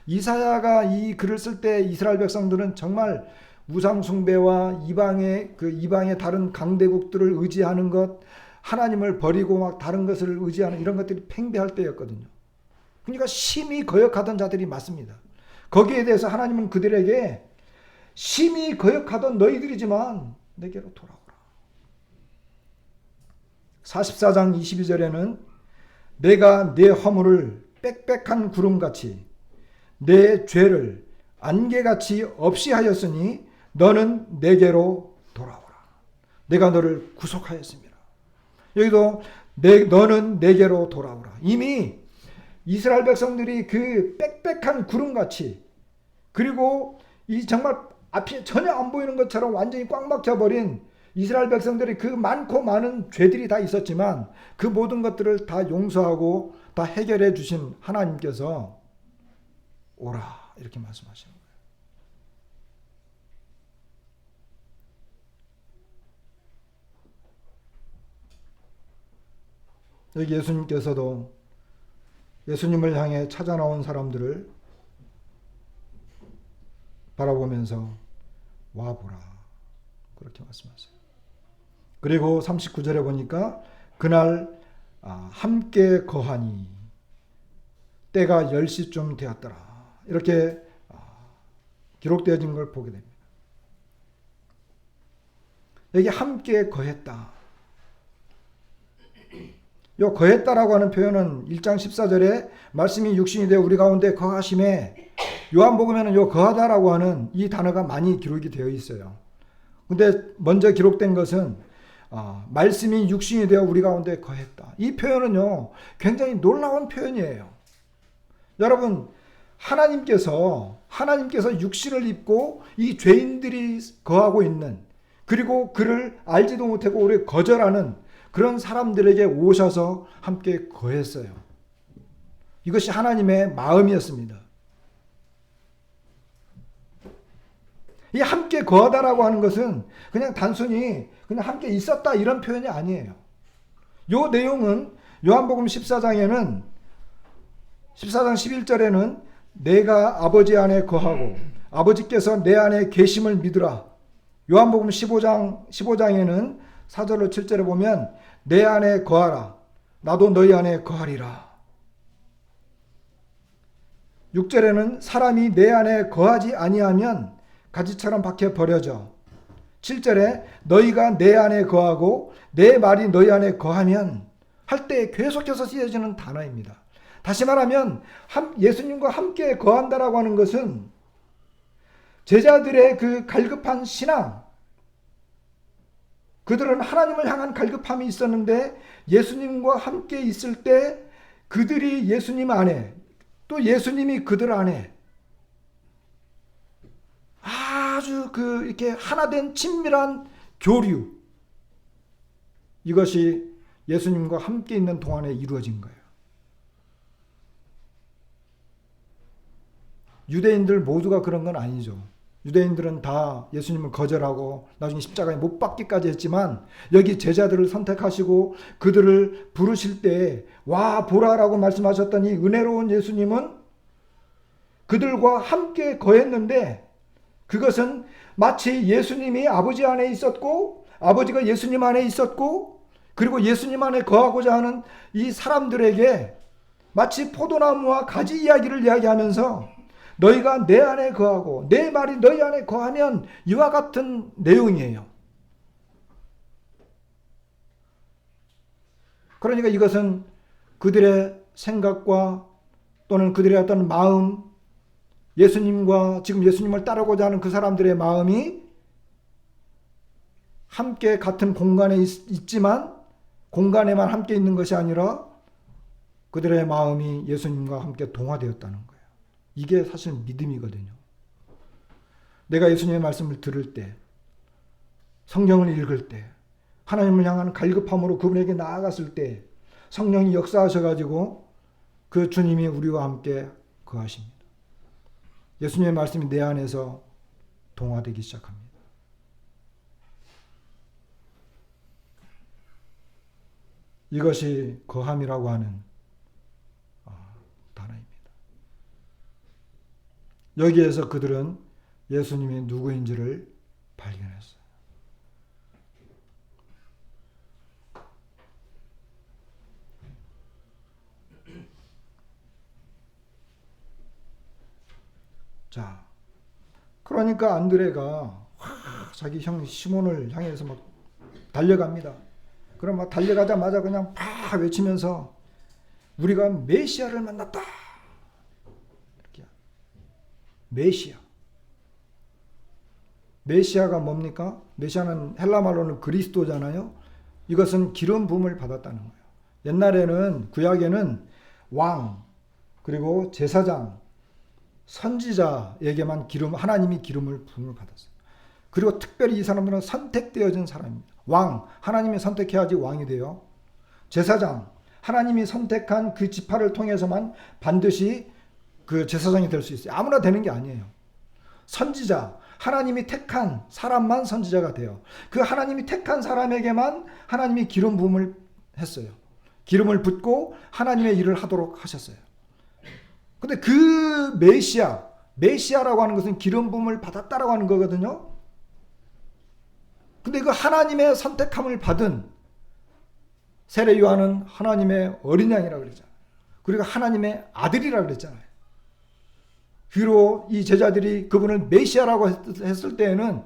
이사야가 이 글을 쓸 때 이스라엘 백성들은 정말 우상 숭배와 이방의 다른 강대국들을 의지하는 것, 하나님을 버리고 막 다른 것을 의지하는 이런 것들이 팽배할 때였거든요. 그러니까 심히 거역하던 자들이 맞습니다. 거기에 대해서 하나님은 그들에게 심히 거역하던 너희들이지만 내게로 돌아오라. 44장 22절에는 내가 내 허물을 빽빽한 구름같이 내 죄를 안개같이 없이 하였으니 너는 내게로 돌아오라. 내가 너를 구속하였습니다. 여기도 너는 내게로 돌아오라. 이미 이스라엘 백성들이 그 빽빽한 구름같이, 그리고 이 정말 앞이 전혀 안 보이는 것처럼 완전히 꽉 막혀버린 이스라엘 백성들이 그 많고 많은 죄들이 다 있었지만 그 모든 것들을 다 용서하고 다 해결해 주신 하나님께서 오라 이렇게 말씀하시는 거예요. 여기 예수님께서도 예수님을 향해 찾아 나온 사람들을 바라보면서 와보라 그렇게 말씀하세요. 그리고 39절에 보니까 그날 함께 거하니 때가 10시쯤 되었더라 이렇게 기록되어진 걸 보게 됩니다. 여기 함께 거했다. 요 거했다라고 하는 표현은 1장 14절에 말씀이 육신이 되어 우리 가운데 거하심에 요한복음에는 요 거하다라고 하는 이 단어가 많이 기록이 되어 있어요. 근데 먼저 기록된 것은 말씀이 육신이 되어 우리 가운데 거했다. 이 표현은요 굉장히 놀라운 표현이에요. 여러분 하나님께서 육신을 입고 이 죄인들이 거하고 있는 그리고 그를 알지도 못하고 오래 거절하는 그런 사람들에게 오셔서 함께 거했어요. 이것이 하나님의 마음이었습니다. 이 함께 거하다라고 하는 것은 그냥 단순히 그냥 함께 있었다 이런 표현이 아니에요. 요 내용은 요한복음 14장 11절에는 내가 아버지 안에 거하고 아버지께서 내 안에 계심을 믿으라. 요한복음 15장에는 4절로 7절에 보면 내 안에 거하라. 나도 너희 안에 거하리라. 6절에는 사람이 내 안에 거하지 아니하면 가지처럼 밖에 버려져. 7절에 너희가 내 안에 거하고 내 말이 너희 안에 거하면 할 때 계속해서 쓰여지는 단어입니다. 다시 말하면 예수님과 함께 거한다라고 하는 것은 제자들의 그 갈급한 신앙, 그들은 하나님을 향한 갈급함이 있었는데 예수님과 함께 있을 때 그들이 예수님 안에 또 예수님이 그들 안에 아주 이렇게 하나된 친밀한 교류, 이것이 예수님과 함께 있는 동안에 이루어진 거예요. 유대인들 모두가 그런 건 아니죠. 유대인들은 다 예수님을 거절하고 나중에 십자가에 못 박기까지 했지만 여기 제자들을 선택하시고 그들을 부르실 때 와 보라라고 말씀하셨던 이 은혜로운 예수님은 그들과 함께 거했는데 그것은 마치 예수님이 아버지 안에 있었고 아버지가 예수님 안에 있었고 그리고 예수님 안에 거하고자 하는 이 사람들에게 마치 포도나무와 가지 이야기를 이야기하면서 너희가 내 안에 거하고 내 말이 너희 안에 거하면 이와 같은 내용이에요. 그러니까 이것은 그들의 생각과 또는 그들의 어떤 마음, 예수님과 지금 예수님을 따르고자 하는 그 사람들의 마음이 함께 같은 공간에 있지만 공간에만 함께 있는 것이 아니라 그들의 마음이 예수님과 함께 동화되었다는 거예요. 이게 사실 믿음이거든요. 내가 예수님의 말씀을 들을 때, 성경을 읽을 때, 하나님을 향한 갈급함으로 그분에게 나아갔을 때 성령이 역사하셔가지고 그 주님이 우리와 함께 거하십니다. 예수님의 말씀이 내 안에서 동화되기 시작합니다. 이것이 거함이라고 하는 단어입니다. 여기에서 그들은 예수님이 누구인지를 발견했어요. 자, 그러니까 안드레가 자기 형 시몬을 향해서 막 달려갑니다. 그럼 막 달려가자마자 그냥 팍 외치면서 우리가 메시아를 만났다. 이렇게. 메시아. 메시아가 뭡니까? 메시아는 헬라 말로는 그리스도잖아요. 이것은 기름 부음을 받았다는 거예요. 옛날에는 구약에는 왕 그리고 제사장 선지자에게만 하나님이 기름을 부음을 받았어요. 그리고 특별히 이 사람들은 선택되어진 사람입니다. 왕, 하나님이 선택해야지 왕이 돼요. 제사장, 하나님이 선택한 그 지파를 통해서만 반드시 그 제사장이 될 수 있어요. 아무나 되는 게 아니에요. 선지자, 하나님이 택한 사람만 선지자가 돼요. 그 하나님이 택한 사람에게만 하나님이 기름 부음을 했어요. 기름을 붓고 하나님의 일을 하도록 하셨어요. 근데 그 메시아라고 하는 것은 기름 부음을 받았다라고 하는 거거든요. 근데 그 하나님의 선택함을 받은 세례 요한은 하나님의 어린 양이라고 그랬잖아요. 그리고 하나님의 아들이라고 그랬잖아요. 그리고 이 제자들이 그분을 메시아라고 했을 때에는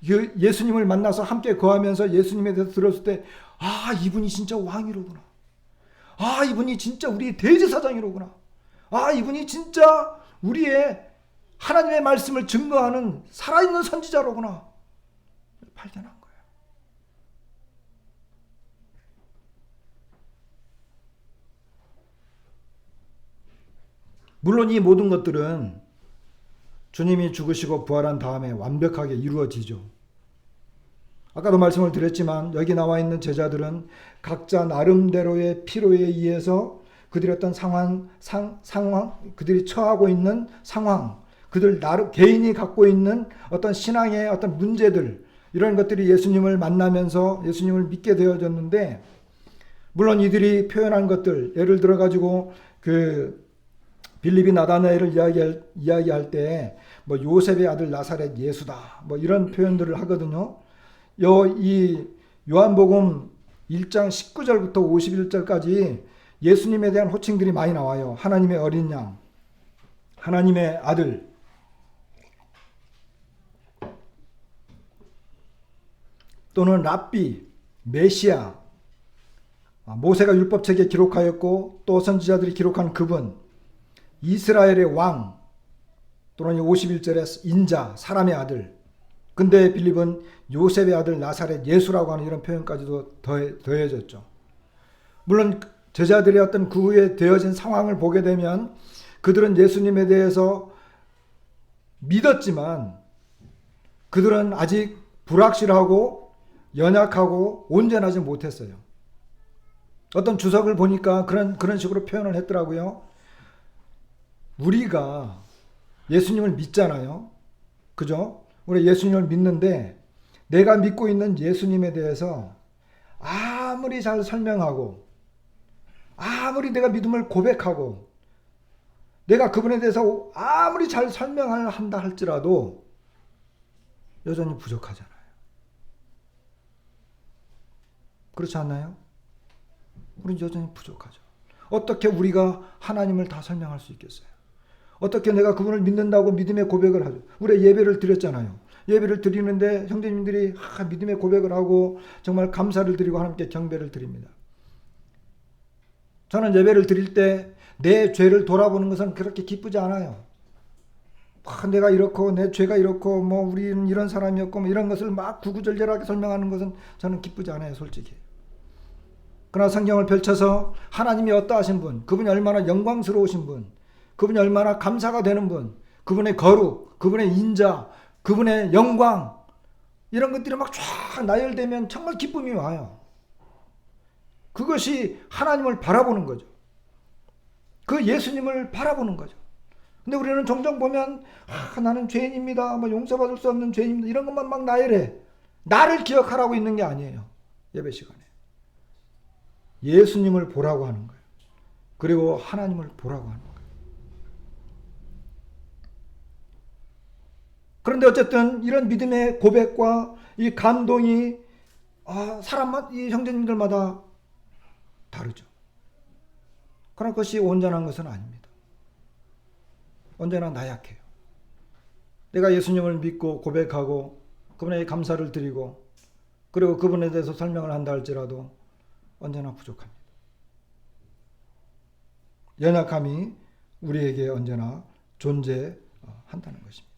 예수님을 만나서 함께 거하면서 예수님에 대해서 들었을 때, 아, 이분이 진짜 왕이로구나. 아, 이분이 진짜 우리의 대제사장이로구나. 아, 이분이 진짜 우리의 하나님의 말씀을 증거하는 살아있는 선지자로구나. 발견한 거예요. 물론 이 모든 것들은 주님이 죽으시고 부활한 다음에 완벽하게 이루어지죠. 아까도 말씀을 드렸지만 여기 나와 있는 제자들은 각자 나름대로의 필요에 의해서 그들이 어떤 상황, 그들이 처하고 있는 상황, 그들 나름 개인이 갖고 있는 어떤 신앙의 어떤 문제들, 이런 것들이 예수님을 만나면서 예수님을 믿게 되어졌는데, 물론 이들이 표현한 것들, 예를 들어 가지고 그 빌립이 나다나엘을 이야기할 때 뭐 요셉의 아들 나사렛 예수다, 뭐 이런 표현들을 하거든요. 이 요한복음 1장 19절부터 51절까지 예수님에 대한 호칭들이 많이 나와요. 하나님의 어린 양, 하나님의 아들, 또는 랍비, 메시아, 모세가 율법책에 기록하였고 또 선지자들이 기록한 그분, 이스라엘의 왕, 또는 51절에 인자, 사람의 아들. 근데 빌립은 요셉의 아들 나사렛 예수라고 하는 이런 표현까지도 더해졌죠. 물론 제자들의 어떤 그 후에 되어진 상황을 보게 되면 그들은 예수님에 대해서 믿었지만 그들은 아직 불확실하고 연약하고 온전하지 못했어요. 어떤 주석을 보니까 그런 식으로 표현을 했더라고요. 우리가 예수님을 믿잖아요. 그죠? 우리 예수님을 믿는데 내가 믿고 있는 예수님에 대해서 아무리 잘 설명하고 아무리 내가 믿음을 고백하고 내가 그분에 대해서 아무리 잘 설명을 한다 할지라도 여전히 부족하잖아요. 그렇지 않나요? 우리는 여전히 부족하죠. 어떻게 우리가 하나님을 다 설명할 수 있겠어요? 어떻게 내가 그분을 믿는다고 믿음의 고백을 하죠? 우리 예배를 드렸잖아요. 예배를 드리는데 형제님들이 믿음의 고백을 하고 정말 감사를 드리고 하나님께 경배를 드립니다. 저는 예배를 드릴 때 내 죄를 돌아보는 것은 그렇게 기쁘지 않아요. 내가 이렇고 내 죄가 이렇고 뭐 우리는 이런 사람이었고 뭐 이런 것을 막 구구절절하게 설명하는 것은 저는 기쁘지 않아요, 솔직히. 그러나 성경을 펼쳐서 하나님이 어떠하신 분, 그분이 얼마나 영광스러우신 분, 그분이 얼마나 감사가 되는 분, 그분의 거룩, 그분의 인자, 그분의 영광, 이런 것들이 막 쫙 나열되면 정말 기쁨이 와요. 그것이 하나님을 바라보는 거죠. 그 예수님을 바라보는 거죠. 근데 우리는 종종 보면 나는 죄인입니다, 뭐 용서받을 수 없는 죄인입니다, 이런 것만 막 나열해. 나를 기억하라고 있는 게 아니에요. 예배 시간에 예수님을 보라고 하는 거예요. 그리고 하나님을 보라고 하는 거예요. 그런데 어쨌든 이런 믿음의 고백과 이 감동이 이 형제님들마다 다르죠. 그러나 그것이 온전한 것은 아닙니다. 언제나 나약해요. 내가 예수님을 믿고 고백하고 그분에게 감사를 드리고 그리고 그분에 대해서 설명을 한다 할지라도 언제나 부족합니다. 연약함이 우리에게 언제나 존재한다는 것입니다.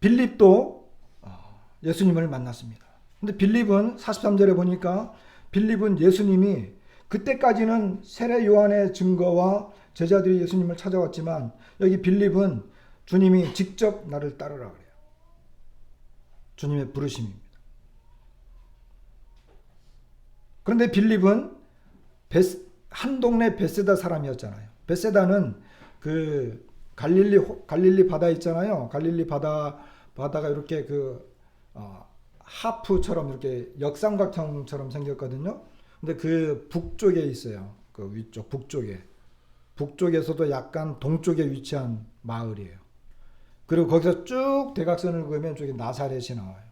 빌립도 예수님을 만났습니다. 근데 빌립은 43절에 보니까 빌립은 예수님이 그때까지는 세례 요한의 증거와 제자들이 예수님을 찾아왔지만 여기 빌립은 주님이 직접 나를 따르라 그래요. 주님의 부르심입니다. 그런데 빌립은 한 동네 베세다 사람이었잖아요. 베세다는 그 갈릴리 바다 있잖아요. 갈릴리 바다가 이렇게 하프처럼 이렇게 역삼각형처럼 생겼거든요. 근데 그 북쪽에 있어요. 그 위쪽 북쪽에. 북쪽에서도 약간 동쪽에 위치한 마을이에요. 그리고 거기서 쭉 대각선을 그으면 저기 나사렛이 나와요.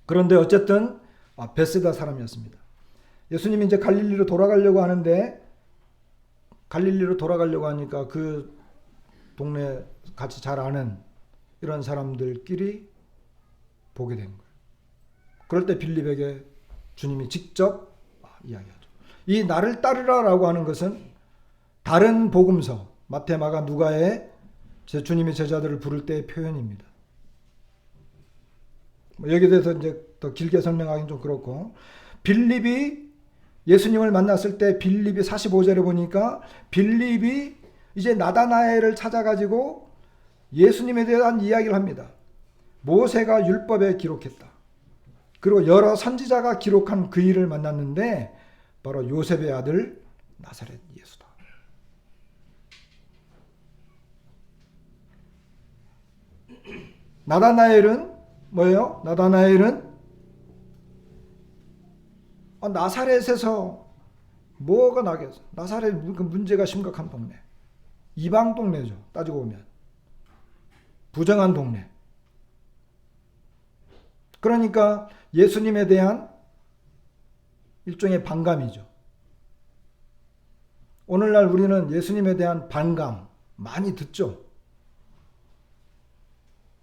그런데 어쨌든 베세다 사람이었습니다. 예수님이 이제 갈릴리로 돌아가려고 하는데, 갈릴리로 돌아가려고 하니까 그 동네 같이 잘 아는 이런 사람들끼리 보게 된 거예요. 그럴 때 빌립에게 주님이 직접 이야기하죠. 이 나를 따르라라고 하는 것은 다른 복음서 마태, 마가, 누가의 제 주님이 제자들을 부를 때의 표현입니다. 여기에 대해서 이제 더 길게 설명하기는 좀 그렇고, 빌립이 예수님을 만났을 때 빌립이 45절에 보니까 빌립이 이제 나다나엘을 찾아가지고 예수님에 대한 이야기를 합니다. 모세가 율법에 기록했다. 그리고 여러 선지자가 기록한 그 일을 만났는데 바로 요셉의 아들 나사렛 예수다. 나다나엘은 뭐예요? 나다나엘은 나사렛에서 뭐가 나겠어? 나사렛 문제가 심각한 동네. 이방 동네죠. 따지고 보면. 부정한 동네. 그러니까 예수님에 대한 일종의 반감이죠. 오늘날 우리는 예수님에 대한 반감 많이 듣죠.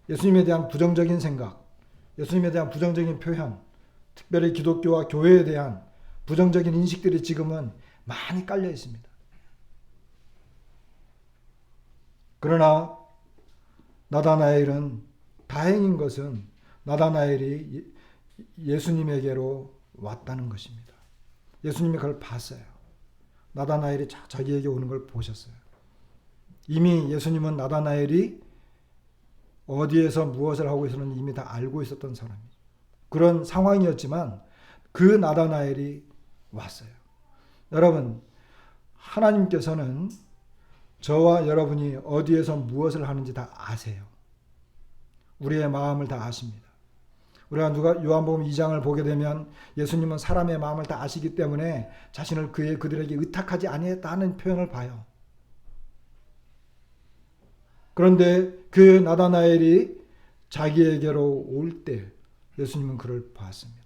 예수님에 대한 부정적인 생각, 예수님에 대한 부정적인 표현, 특별히 기독교와 교회에 대한 부정적인 인식들이 지금은 많이 깔려 있습니다. 그러나 나다나엘은 다행인 것은 나다나엘이 예수님에게로 왔다는 것입니다. 예수님이 그걸 봤어요. 나다나엘이 자기에게 오는 걸 보셨어요. 이미 예수님은 나다나엘이 어디에서 무엇을 하고 있었는지 이미 다 알고 있었던 사람이죠. 그런 상황이었지만 그 나다나엘이 왔어요. 여러분, 하나님께서는 저와 여러분이 어디에서 무엇을 하는지 다 아세요. 우리의 마음을 다 아십니다. 우리가 요한복음 2장을 보게 되면 예수님은 사람의 마음을 다 아시기 때문에 자신을 그들에게 의탁하지 아니했다 하는 표현을 봐요. 그런데 그 나다나엘이 자기에게로 올 때 예수님은 그를 보았습니다.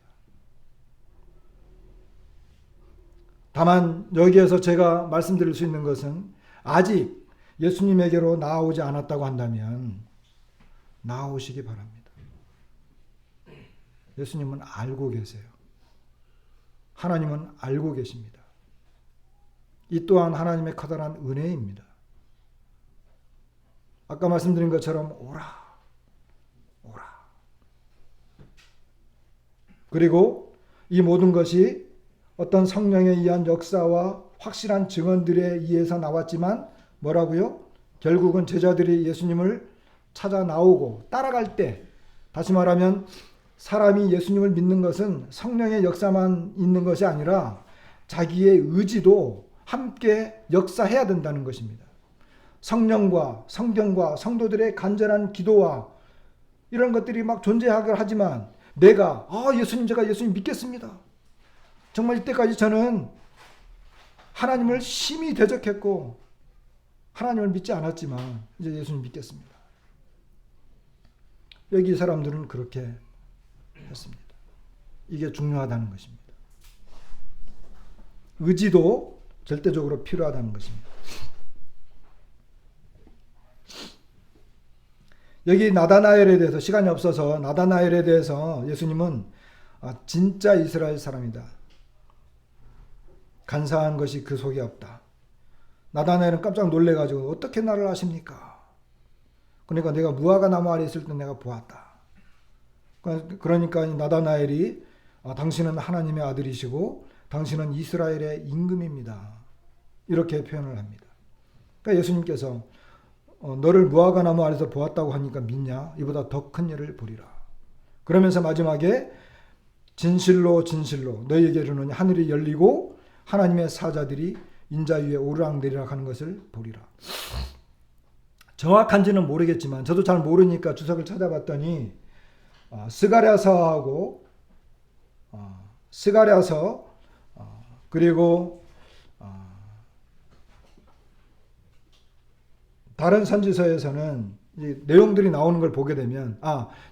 다만 여기에서 제가 말씀드릴 수 있는 것은 아직 예수님에게로 나아오지 않았다고 한다면 나아오시기 바랍니다. 예수님은 알고 계세요. 하나님은 알고 계십니다. 이 또한 하나님의 커다란 은혜입니다. 아까 말씀드린 것처럼 오라, 오라. 그리고 이 모든 것이 어떤 성령에 의한 역사와 확실한 증언들에 의해서 나왔지만 뭐라고요? 결국은 제자들이 예수님을 찾아 나오고 따라갈 때, 다시 말하면 사람이 예수님을 믿는 것은 성령의 역사만 있는 것이 아니라 자기의 의지도 함께 역사해야 된다는 것입니다. 성령과 성경과 성도들의 간절한 기도와 이런 것들이 막 존재하긴 하지만 내가 제가 예수님 믿겠습니다. 정말 이때까지 저는 하나님을 심히 대적했고 하나님을 믿지 않았지만 이제 예수님 믿겠습니다. 여기 사람들은 그렇게 했습니다. 이게 중요하다는 것입니다. 의지도 절대적으로 필요하다는 것입니다. 여기 나다나엘에 대해서, 시간이 없어서 나다나엘에 대해서 예수님은 진짜 이스라엘 사람이다. 간사한 것이 그 속에 없다. 나다나엘은 깜짝 놀래가지고 어떻게 나를 아십니까? 그러니까 내가 무화과 나무 아래 있을 때 내가 보았다. 그러니까 나다나엘이 당신은 하나님의 아들이시고 당신은 이스라엘의 임금입니다. 이렇게 표현을 합니다. 그러니까 예수님께서 너를 무화과 나무 아래서 보았다고 하니까 믿냐? 이보다 더 큰 일을 보리라. 그러면서 마지막에 진실로 진실로 너희에게 이르노니 하늘이 열리고 하나님의 사자들이 인자 위에 오르락내리락 하는 것을 보리라. 정확한지는 모르겠지만 저도 잘 모르니까 주석을 찾아봤더니 스가랴서하고 스가랴서 그리고 다른 선지서에서는 이 내용들이 나오는 걸 보게 되면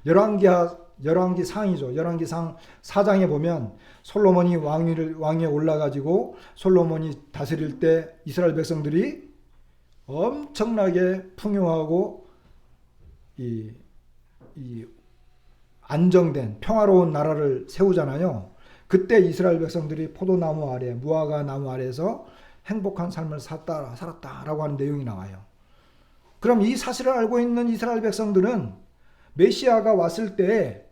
열왕기 상이죠. 열왕기 상 4장에 보면 솔로몬이 왕위에 올라가지고 솔로몬이 다스릴 때 이스라엘 백성들이 엄청나게 풍요하고 이 안정된 평화로운 나라를 세우잖아요. 그때 이스라엘 백성들이 포도나무 아래, 무화과 나무 아래에서 행복한 삶을 살았다라고 하는 내용이 나와요. 그럼 이 사실을 알고 있는 이스라엘 백성들은 메시아가 왔을 때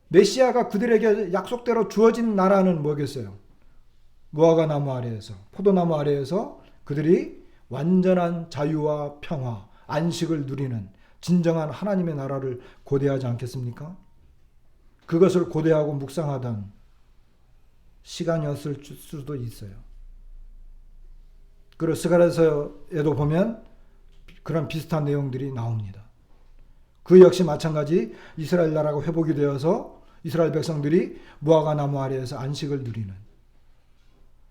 메시아가 그들에게 약속대로 주어진 나라는 뭐겠어요? 무화과 나무 아래에서, 포도나무 아래에서 그들이 완전한 자유와 평화, 안식을 누리는 진정한 하나님의 나라를 고대하지 않겠습니까? 그것을 고대하고 묵상하던 시간이었을 수도 있어요. 그리고 스가랴서에도 보면 그런 비슷한 내용들이 나옵니다. 그 역시 마찬가지 이스라엘 나라가 회복이 되어서 이스라엘 백성들이 무화과 나무 아래에서 안식을 누리는,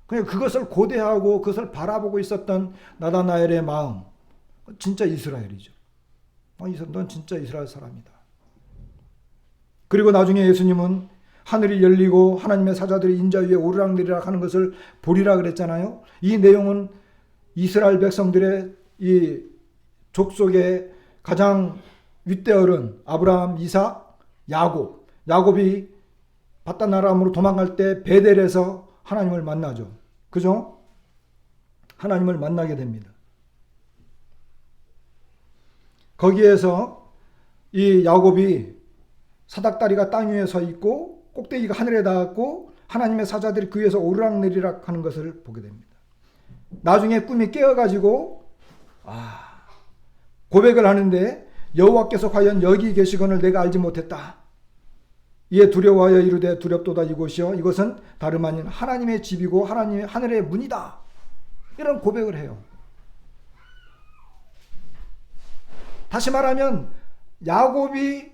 그러니까 그것을 고대하고 그것을 바라보고 있었던 나다나엘의 마음, 진짜 이스라엘이죠. 넌 진짜 이스라엘 사람이다. 그리고 나중에 예수님은 하늘이 열리고 하나님의 사자들이 인자 위에 오르락내리락 하는 것을 보리라 그랬잖아요. 이 내용은 이스라엘 백성들의 이 족속의 가장 윗대어른 아브라함, 이삭, 야곱이 바단 아람으로 도망갈 때 베델에서 하나님을 만나죠. 그죠? 하나님을 만나게 됩니다. 거기에서 이 야곱이 사닥다리가 땅 위에 서 있고 꼭대기가 하늘에 닿았고 하나님의 사자들이 그 위에서 오르락내리락 하는 것을 보게 됩니다. 나중에 꿈이 깨어가지고 고백을 하는데 여호와께서 과연 여기 계시거늘 내가 알지 못했다. 이에 두려워하여 이르되 두렵도다 이곳이여 이것은 다름 아닌 하나님의 집이고 하나님의 하늘의 문이다. 이런 고백을 해요. 다시 말하면 야곱이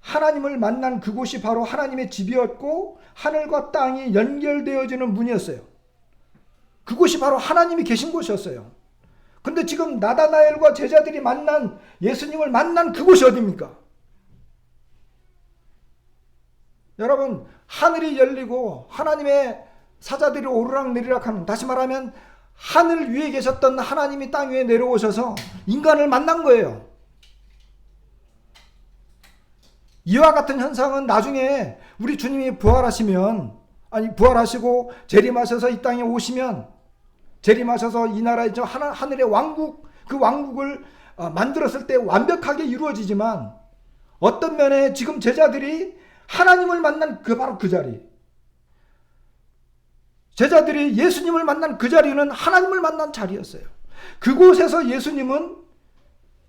하나님을 만난 그곳이 바로 하나님의 집이었고 하늘과 땅이 연결되어지는 문이었어요. 그곳이 바로 하나님이 계신 곳이었어요. 근데 지금 나다나엘과 제자들이 만난 예수님을 만난 그곳이 어디입니까? 여러분, 하늘이 열리고 하나님의 사자들이 오르락내리락 하는, 다시 말하면 하늘 위에 계셨던 하나님이 땅 위에 내려오셔서 인간을 만난 거예요. 이와 같은 현상은 나중에 우리 주님이 부활하시고 재림하셔서 이 땅에 오시면, 재림하셔서 이 나라의 하늘의 왕국, 그 왕국을 만들었을 때 완벽하게 이루어지지만 어떤 면에 지금 제자들이 하나님을 만난 바로 그 자리, 제자들이 예수님을 만난 그 자리는 하나님을 만난 자리였어요. 그곳에서 예수님은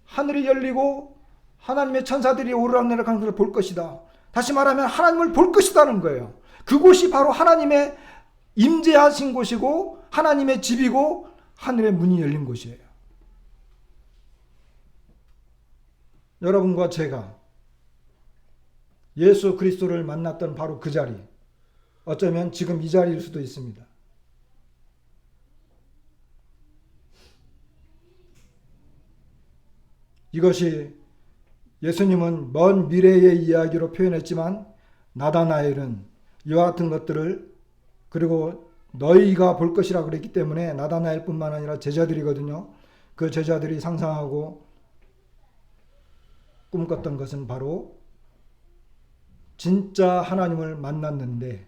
하늘이 열리고 하나님의 천사들이 오르락내리락하는 것을 볼 것이다. 다시 말하면 하나님을 볼 것이다는 거예요. 그곳이 바로 하나님의 임재하신 곳이고 하나님의 집이고 하늘의 문이 열린 곳이에요. 여러분과 제가 예수 그리스도를 만났던 바로 그 자리, 어쩌면 지금 이 자리일 수도 있습니다. 이것이 예수님은 먼 미래의 이야기로 표현했지만 나다나엘은 이와 같은 것들을, 그리고 너희가 볼 것이라 그랬기 때문에 나다나엘뿐만 아니라 제자들이거든요. 그 제자들이 상상하고 꿈꿨던 것은 바로 진짜 하나님을 만났는데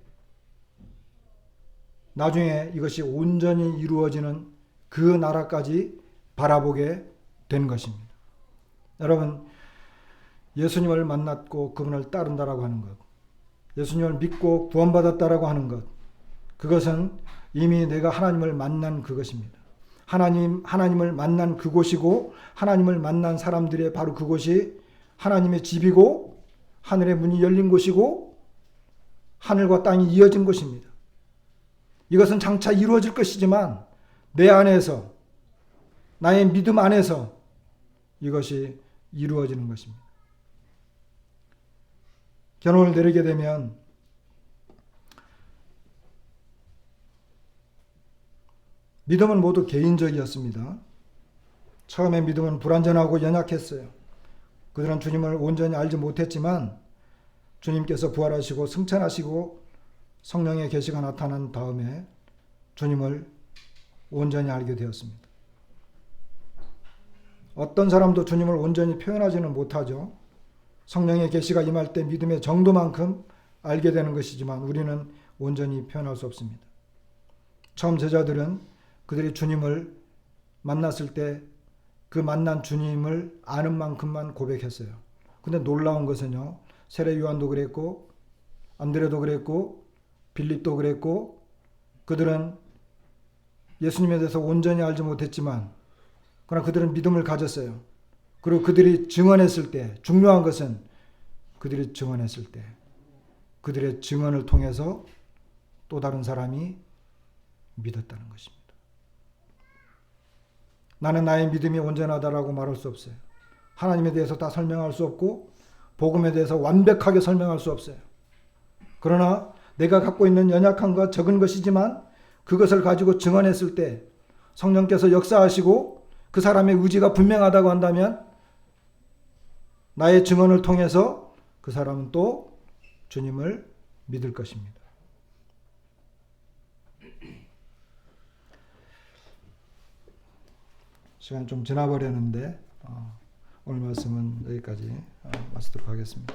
나중에 이것이 온전히 이루어지는 그 나라까지 바라보게 된 것입니다. 여러분, 예수님을 만났고 그분을 따른다라고 하는 것, 예수님을 믿고 구원받았다라고 하는 것, 그것은 이미 내가 하나님을 만난 그것입니다. 하나님을 만난 그곳이고 하나님을 만난 사람들의 바로 그곳이 하나님의 집이고 하늘의 문이 열린 곳이고 하늘과 땅이 이어진 곳입니다. 이것은 장차 이루어질 것이지만 내 안에서 나의 믿음 안에서 이것이 이루어지는 것입니다. 결론을 내리게 되면 믿음은 모두 개인적이었습니다. 처음에 믿음은 불완전하고 연약했어요. 그들은 주님을 온전히 알지 못했지만 주님께서 부활하시고 승천하시고 성령의 계시가 나타난 다음에 주님을 온전히 알게 되었습니다. 어떤 사람도 주님을 온전히 표현하지는 못하죠. 성령의 계시가 임할 때 믿음의 정도만큼 알게 되는 것이지만 우리는 온전히 표현할 수 없습니다. 처음 제자들은 그들이 주님을 만났을 때 그 만난 주님을 아는 만큼만 고백했어요. 근데 놀라운 것은요, 세례 요한도 그랬고 안드레도 그랬고 빌립도 그랬고 그들은 예수님에 대해서 온전히 알지 못했지만 그러나 그들은 믿음을 가졌어요. 그리고 그들이 증언했을 때, 중요한 것은 그들이 증언했을 때 그들의 증언을 통해서 또 다른 사람이 믿었다는 것입니다. 나는 나의 믿음이 온전하다라고 말할 수 없어요. 하나님에 대해서 다 설명할 수 없고 복음에 대해서 완벽하게 설명할 수 없어요. 그러나 내가 갖고 있는 연약한 것, 적은 것이지만 그것을 가지고 증언했을 때 성령께서 역사하시고 그 사람의 의지가 분명하다고 한다면 나의 증언을 통해서 그 사람은 또 주님을 믿을 것입니다. 시간이 좀 지나버렸는데 오늘 말씀은 여기까지 마치도록 하겠습니다.